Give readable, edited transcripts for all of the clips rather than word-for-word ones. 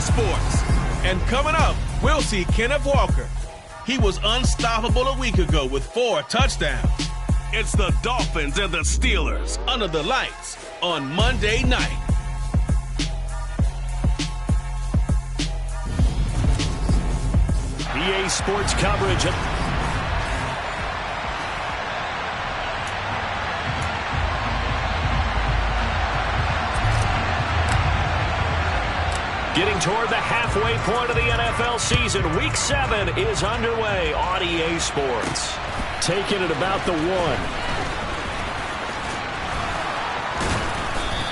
Sports. And coming up, we'll see Kenneth Walker. He was unstoppable a week ago with 4 touchdowns. It's the Dolphins and the Steelers under the lights on Monday night. PA Sports coverage. Getting toward the halfway point of the NFL season. Week 7 is underway on EA Sports. Taking it about the 1.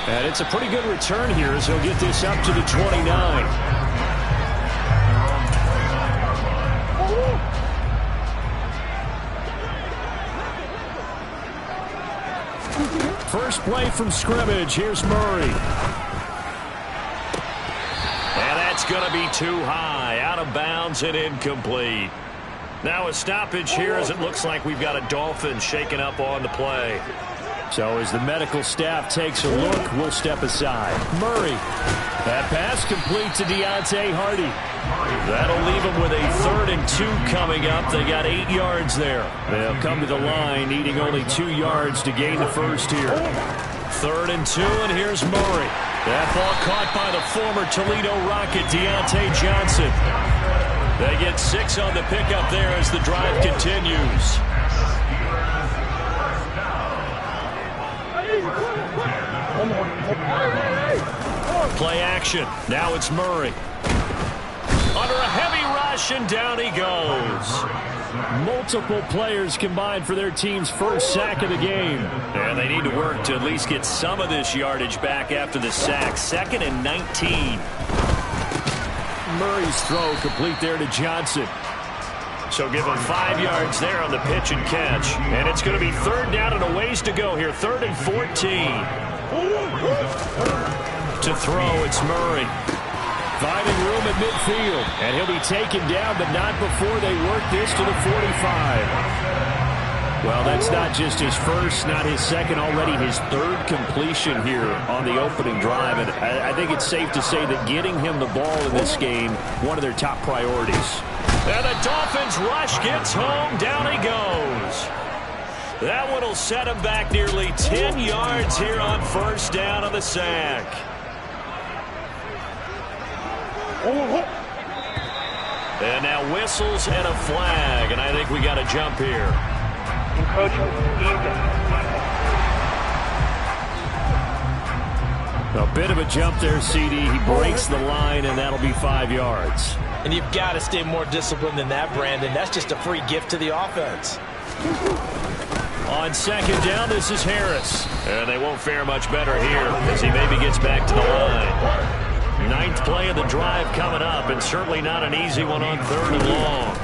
And it's a pretty good return here as he'll get this up to the 29. First play from scrimmage. Here's Murray. And that's going to be too high. Out of bounds and incomplete. Now a stoppage here as it looks like we've got a Dolphin shaken up on the play. So as the medical staff takes a look, we'll step aside. Murray. That pass complete to Deontay Hardy. That'll leave them with a 3rd and 2 coming up. They got 8 yards there. They'll come to the line needing only 2 yards to gain the first here. 3rd and 2, and here's Murray. That ball caught by the former Toledo Rocket, Deontay Johnson. They get 6 on the pickup there as the drive continues. Play action. Now it's Murray. Under a heavy rush, and down he goes. Multiple players combined for their team's first sack of the game. And they need to work to at least get some of this yardage back after the sack. 2nd and 19. Murray's throw complete there to Johnson. So give him 5 yards there on the pitch and catch. And it's going to be 3rd down and a ways to go here. 3rd and 14. To throw, it's Murray. Finding room at midfield. And he'll be taken down, but not before they work this to the 45. Well, that's not just his first, not his second, already his 3rd completion here on the opening drive. And I think it's safe to say that getting him the ball in this game, one of their top priorities. And the Dolphins rush gets home. Down he goes. That one will set him back nearly 10 yards here on 1st down on the sack. And now whistles and a flag, and I think we got a jump here. A bit of a jump there, CD. He breaks the line, and that'll be 5 yards. And you've got to stay more disciplined than that, Brandon. That's just a free gift to the offense. On 2nd down, this is Harris. And they won't fare much better here as he maybe gets back to the line. 9th play of the drive coming up, and certainly not an easy one on 3rd and long.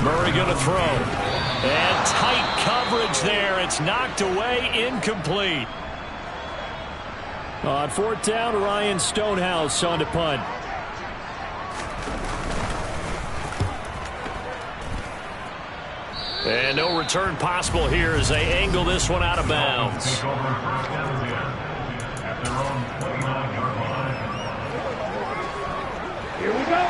Murray going to throw. And tight coverage there. It's knocked away, incomplete. On 4th down, Ryan Stonehouse on to punt. And no return possible here as they angle this one out of bounds. Here we go.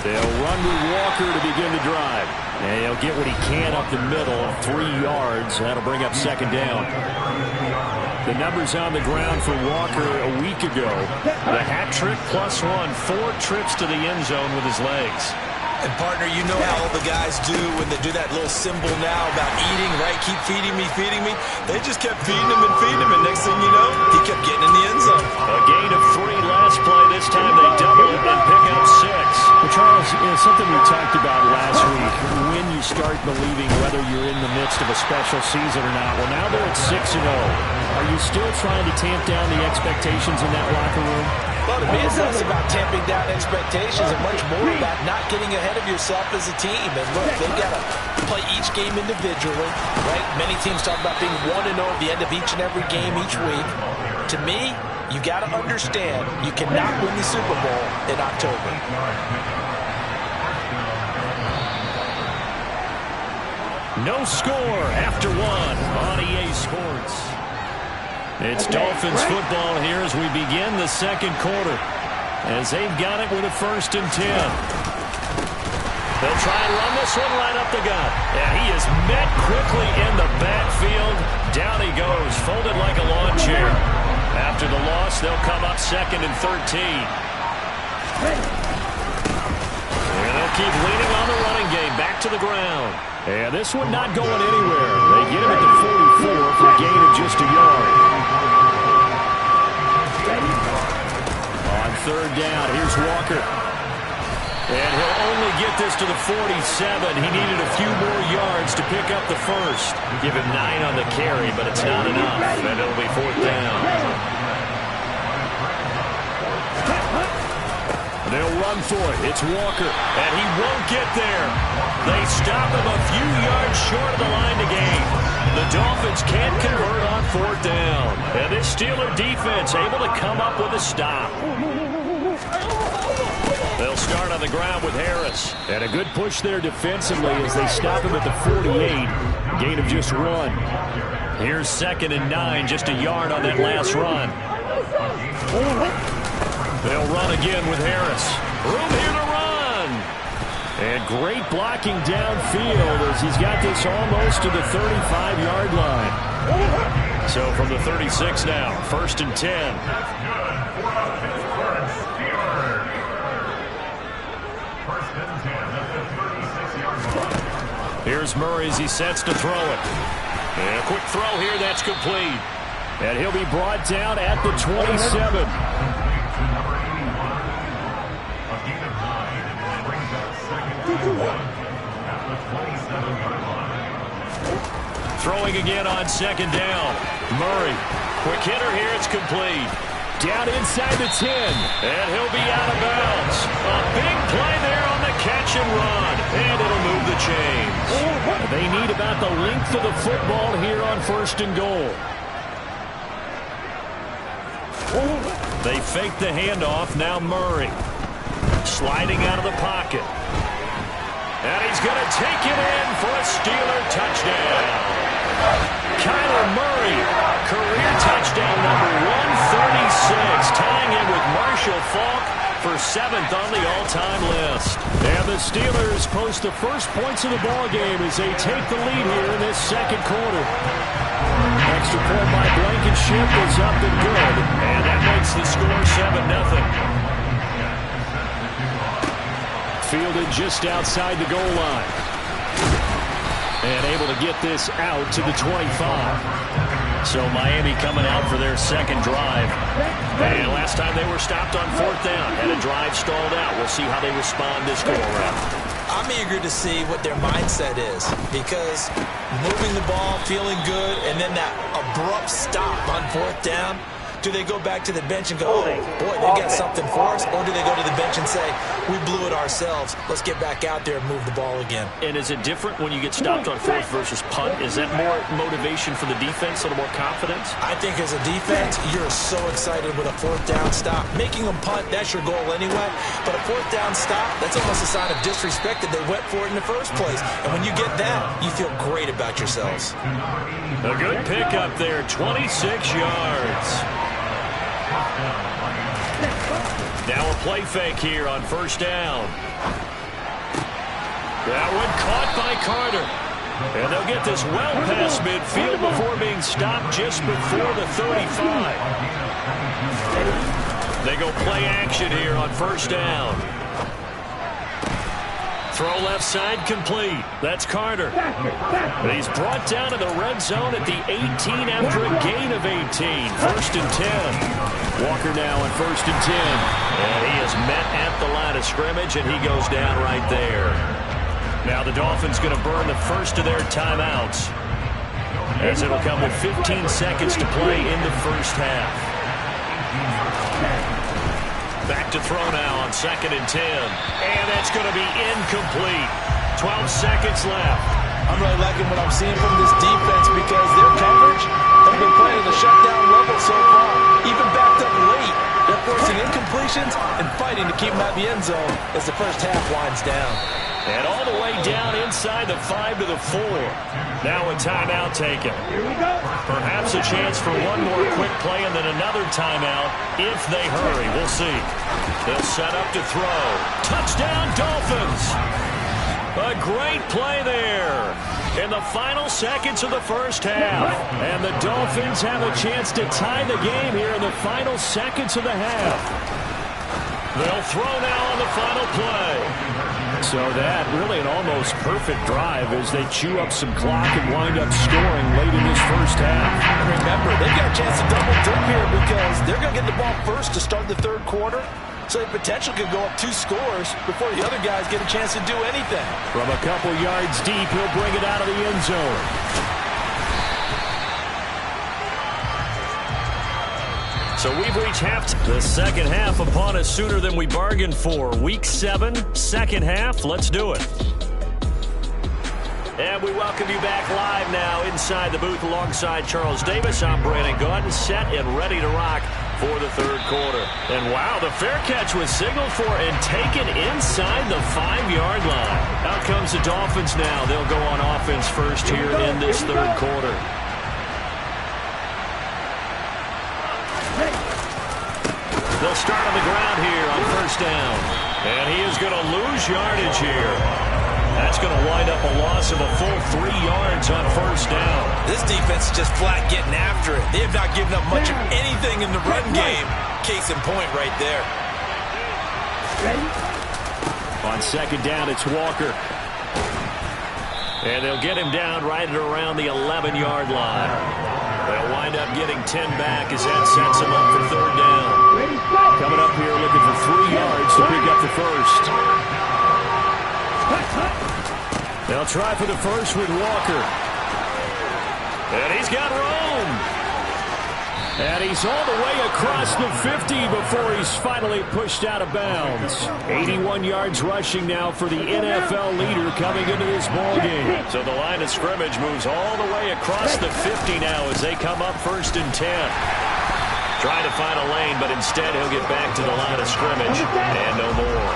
They'll run with Walker to begin the drive. And he'll get what he can up the middle, 3 yards. That'll bring up 2nd down. The numbers on the ground for Walker a week ago. The hat trick +1, 4 trips to the end zone with his legs. And, partner, you know how all the guys do when they do that little symbol now about eating, right? Keep feeding me, feeding me. They just kept feeding him and feeding him, and next thing you know, he kept getting in the end zone. A gain of 3 last play. This time they double it and pick up 6. Well, Charles, something we talked about last week, when you start believing whether you're in the midst of a special season or not. Well, now they're at 6-0. Are you still trying to tamp down the expectations in that locker room? Well, to me, it's less about tamping down expectations and much more about not getting ahead of yourself as a team. And look, they've got to play each game individually, right? Many teams talk about being 1-0 at the end of each and every game each week. To me, you got to understand you cannot win the Super Bowl in October. No score after 1 on EA Sports. It's Dolphins football here as we begin the second quarter, as they've got it with a 1st and 10. They'll try and run this one right up the gut. And he is met quickly in the backfield. Down he goes, folded like a lawn chair. After the loss, they'll come up 2nd and 13. And they'll keep leaning on the running game. Back to the ground. And this one not going anywhere. They get him at the 44 for a gain of just a yard. On 3rd down, here's Walker. And he'll only get this to the 47. He needed a few more yards to pick up the 1st. Give him 9 on the carry, but it's not enough. And it'll be 4th down. They'll run for it. It's Walker. And he won't get there. They stop him a few yards short of the line to gain. The Dolphins can't convert on 4th down. And this Steeler defense able to come up with a stop. They'll start on the ground with Harris. And a good push there defensively as they stop him at the 48. Gain of just 1. Here's 2nd and 9, just a yard on that last run. They'll run again with Harris. Room here to run. And great blocking downfield as he's got this almost to the 35-yard line. So from the 36 now, 1st and 10. Here's Murray as he sets to throw it. And a quick throw here, that's complete. And he'll be brought down at the 27. Throwing again on 2nd down. Murray, quick hitter here, it's complete. Down inside the 10. And he'll be out of bounds. A big play there on the catch and run. And it'll move the chains. They need about the length of the football here on 1st and goal. They fake the handoff. Now Murray. Sliding out of the pocket. And he's going to take it in for a Steeler touchdown. Kyler Murray, career touchdown number 136, tying in with Marshall Faulk for 7th on the all-time list. And the Steelers post the first points of the ballgame as they take the lead here in this second quarter. Extra point by Blankenship is up and good. And that makes the score 7-0. Fielded just outside the goal line. And able to get this out to the 25. So Miami coming out for their second drive. And last time they were stopped on 4th down. Had a drive stalled out. We'll see how they respond this go-around. I'm eager to see what their mindset is, because moving the ball, feeling good, and then that abrupt stop on 4th down. Do they go back to the bench and go, oh, boy, they got something for us? Or do they go to the bench and say, we blew it ourselves. Let's get back out there and move the ball again. And is it different when you get stopped on 4th versus punt? Is that more motivation for the defense, a little more confidence? I think as a defense, you're so excited with a 4th down stop. Making them punt, that's your goal anyway. But a 4th down stop, that's almost a sign of disrespect that they went for it in the first place. And when you get that, you feel great about yourselves. A good pickup there, 26 yards. Now a play fake here on 1st down. That one caught by Carter. And they'll get this well past midfield before being stopped just before the 35. They go play action here on 1st down. Throw left side complete. That's Carter. He's brought down to the red zone at the 18 after a gain of 18. 1st and 10. Walker now on 1st and 10. And he is met at the line of scrimmage, and he goes down right there. Now the Dolphins going to burn the first of their timeouts, as it'll come with 15 seconds to play in the first half. Back to throw now on 2nd and 10. And that's going to be incomplete. 12 seconds left. I'm really liking what I'm seeing from this defense, because their coverage has been playing at a shutdown level so far. Even backed up late, they're forcing incomplete expectations and fighting to keep them out of the end zone as the first half winds down. And all the way down inside the 5 to the 4. Now a timeout taken. Here we go. Perhaps a chance for one more quick play and then another timeout if they hurry. We'll see. They'll set up to throw. Touchdown, Dolphins! A great play there in the final seconds of the first half. And the Dolphins have a chance to tie the game here in the final seconds of the half. They'll throw now on the final play. So that really an almost perfect drive as they chew up some clock and wind up scoring late in this first half. Remember, they've got a chance to double dip here because they're going to get the ball first to start the third quarter. So the potential could go up 2 scores before the other guys get a chance to do anything. From a couple yards deep, he'll bring it out of the end zone. So we've reached half. The second half upon us sooner than we bargained for. Week 7, second half. Let's do it. And we welcome you back live now inside the booth alongside Charles Davis. I'm Brandon Gaudin, set and ready to rock for the third quarter. And wow, the fair catch was signaled for and taken inside the 5-yard line. Out comes the Dolphins now. They'll go on offense first here in this third quarter. They'll start on the ground here on first down. And he is going to lose yardage here. That's going to wind up a loss of a full 3 yards on first down. This defense is just flat getting after it. They have not given up much of anything in the run game. Case in point right there. On second down, it's Walker. And they'll get him down right at around the 11-yard line. They'll wind up getting 10 back as that sets him up for third down. Coming up here looking for 3 yards to pick up the first. They'll try for the first with Walker. And he's got room. And he's all the way across the 50 before he's finally pushed out of bounds. 81 yards rushing now for the NFL leader coming into this ballgame. So the line of scrimmage moves all the way across the 50 now as they come up first and 10. Trying to find a lane, but instead he'll get back to the line of scrimmage and no more.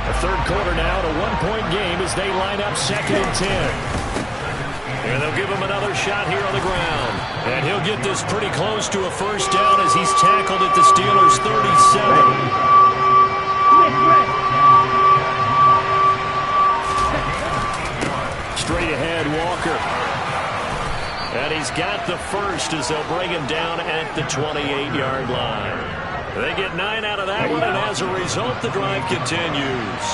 The third quarter now, a 1-point game as they line up second and 10. And they'll give him another shot here on the ground. And he'll get this pretty close to a first down as he's tackled at the Steelers' 37. Straight ahead, Walker. And he's got the first as they'll bring him down at the 28-yard line. They get 9 out of that one, and as a result, the drive continues.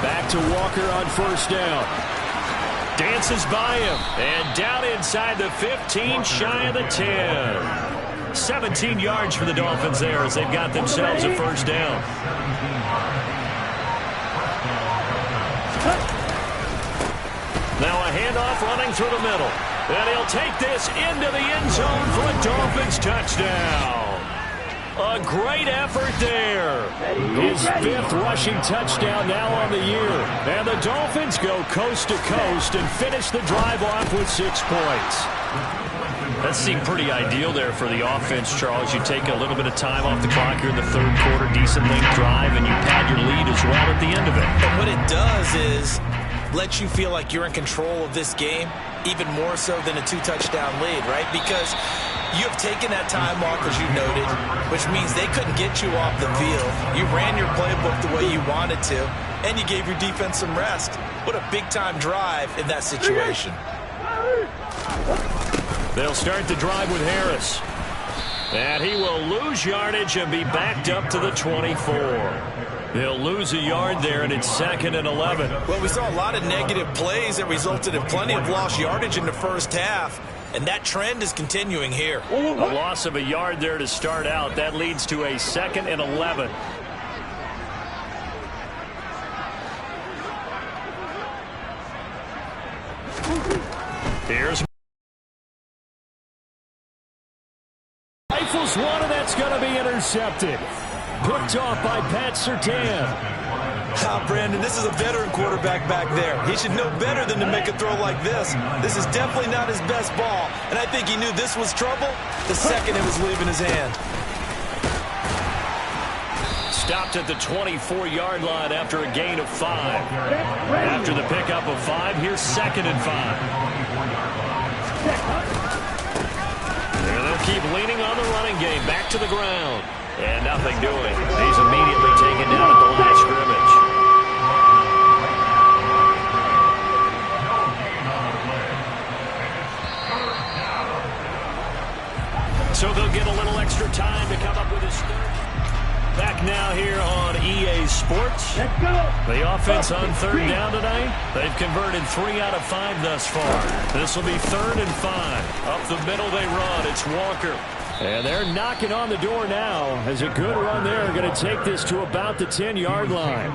Back to Walker on first down. Dances by him. And down inside the 15, shy of the 10. 17 yards for the Dolphins there as they've got themselves a first down. Now a handoff running through the middle. And he'll take this into the end zone for a Dolphins touchdown. A great effort there. His 5th rushing touchdown now on the year. And the Dolphins go coast to coast and finish the drive off with 6 points. That seemed pretty ideal there for the offense, Charles. You take a little bit of time off the clock here in the third quarter, decent length drive, and you pad your lead as well at the end of it. And what it does is let you feel like you're in control of this game, even more so than a 2-touchdown lead, right? Because you have taken that time off, as you noted, which means they couldn't get you off the field. You ran your playbook the way you wanted to, and you gave your defense some rest. What a big-time drive in that situation. They'll start the drive with Harris. And he will lose yardage and be backed up to the 24. They'll lose a yard there, and it's second and 11. Well, we saw a lot of negative plays that resulted in plenty of lost yardage in the first half. And that trend is continuing here. A loss of a yard there to start out. That leads to a second and 11. Here's rifles one, and that's going to be intercepted. Picked off by Pat Surtain. Brandon, this is a veteran quarterback back there. He should know better than to make a throw like this. This is definitely not his best ball, and I think he knew this was trouble the second it was leaving his hand. Stopped at the 24-yard line after a gain of 5. After the pickup of 5, here's 2nd and 5. And they'll keep leaning on the running game. Back to the ground. And nothing doing. He's immediately taken down at the line of scrimmage. So they'll get a little extra time to come up with his third. Back now here on EA Sports. Let's go. The offense on 3rd down tonight. They've converted 3 out of 5 thus far. This will be 3rd and 5. Up the middle they run. It's Walker. And they're knocking on the door now as a good run there. Going to take this to about the 10-yard line.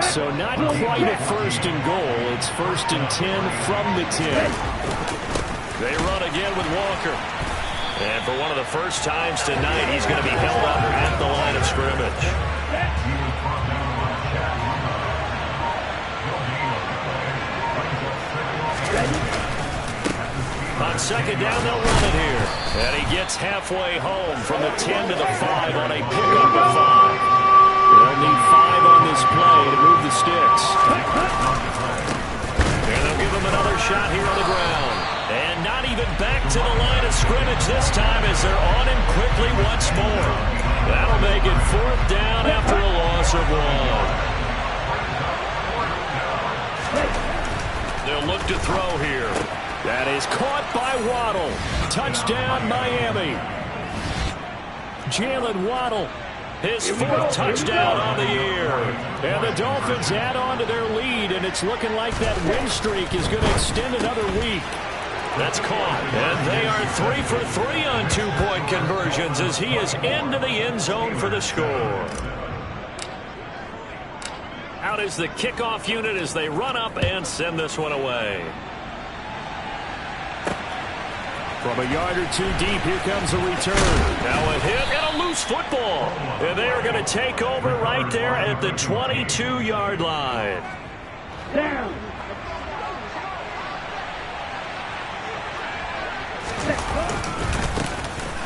So not quite a 1st and goal. It's 1st and 10 from the 10. They run again with Walker. And for one of the first times tonight, he's going to be held up at the line of scrimmage. On 2nd down, they'll run it here. And he gets halfway home from the 10 to the 5 on a pickup of 5. They'll need 5 on this play to move the sticks. And they'll give him another shot here on the ground. And not even back to the line of scrimmage this time as they're on him quickly once more. That'll make it 4th down after a loss of 1. They'll look to throw here. That is caught by Waddle. Touchdown, Miami. Jalen Waddle, his 4th touchdown on the year. And the Dolphins add on to their lead, and it's looking like that win streak is going to extend another week. That's caught. And they are 3 for 3 on 2-point conversions as he is into the end zone for the score. Out is the kickoff unit as they run up and send this one away. From a yard or 2 deep, here comes a return. Now a hit and a loose football. And they are going to take over right there at the 22-yard line. Down.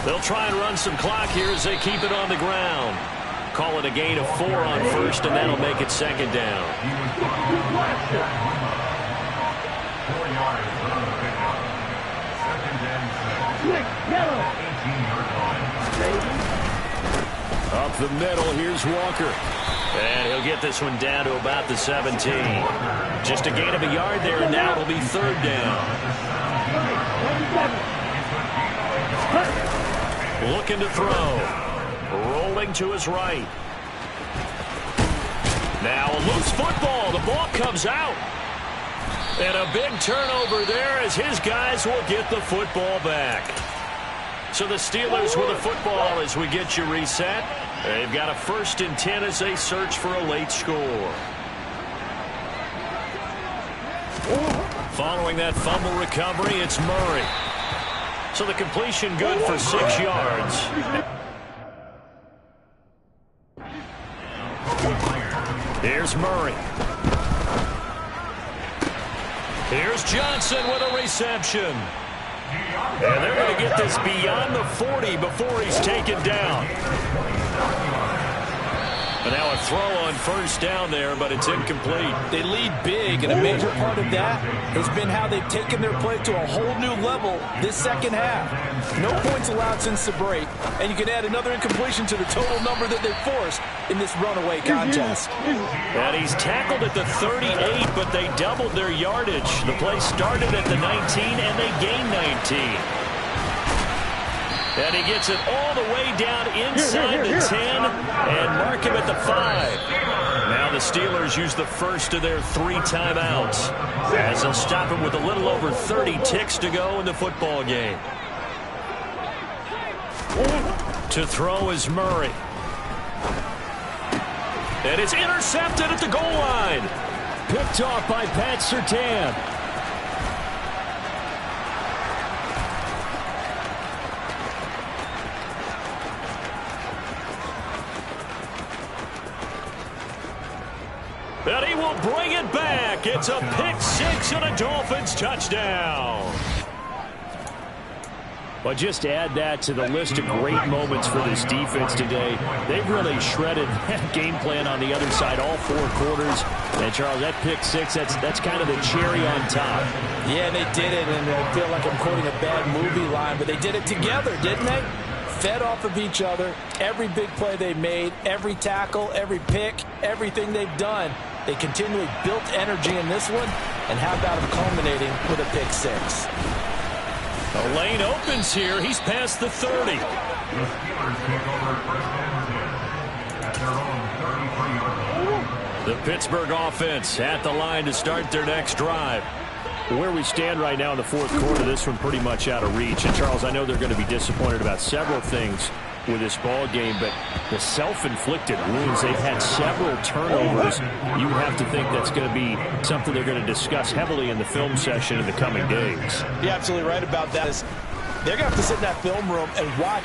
They'll try and run some clock here as they keep it on the ground. Call it a gain of 4 on 1st, and that'll make it 2nd down. Up the middle, here's Walker. And he'll get this one down to about the 17. Just a gain of a yard there, and now it'll be 3rd down. Looking to throw. Rolling to his right. Now a loose football. The ball comes out. And a big turnover there as his guys will get the football back. So the Steelers with the football as we get you reset. They've got a 1st and 10 as they search for a late score. Following that fumble recovery, it's Murray. So the completion good for 6 yards. Here's Murray. Here's Johnson with a reception. And they're going to get this beyond the 40 before he's taken down. But now a throw on 1st down there, but it's incomplete. They lead big, and a major part of that has been how they've taken their play to a whole new level this 2nd half. No points allowed since the break, and you can add another incompletion to the total number that they've forced in this runaway contest. And he's tackled at the 38, but they doubled their yardage. The play started at the 19, and they gained 19. And he gets it all the way down inside the 10 and mark him at the 5. Now the Steelers use the first of their 3 timeouts as they'll stop him with a little over 30 ticks to go in the football game. To throw is Murray. And it's intercepted at the goal line. Picked off by Pat Surtain. will bring it back. It's a pick six and a Dolphins touchdown. But just to add that to the list of great moments for this defense today, they've really shredded that game plan on the other side all 4 quarters. And, Charles, that pick six, that's kind of the cherry on top. Yeah, they did it, and I feel like I'm quoting a bad movie line, but they did it together, didn't they? Fed off of each other, every big play they made, every tackle, every pick, everything they've done. They continually built energy in this one, and how about them culminating with a pick six? The lane opens here. He's past the 30. The Pittsburgh offense at the line to start their next drive. Where we stand right now in the 4th quarter, this one pretty much out of reach. And, Charles, I know they're going to be disappointed about several things with this ball game, but the self-inflicted wounds, they've had several turnovers. You would have to think that's going to be something they're going to discuss heavily in the film session in the coming days. You're absolutely right about that. They're going to have to sit in that film room and watch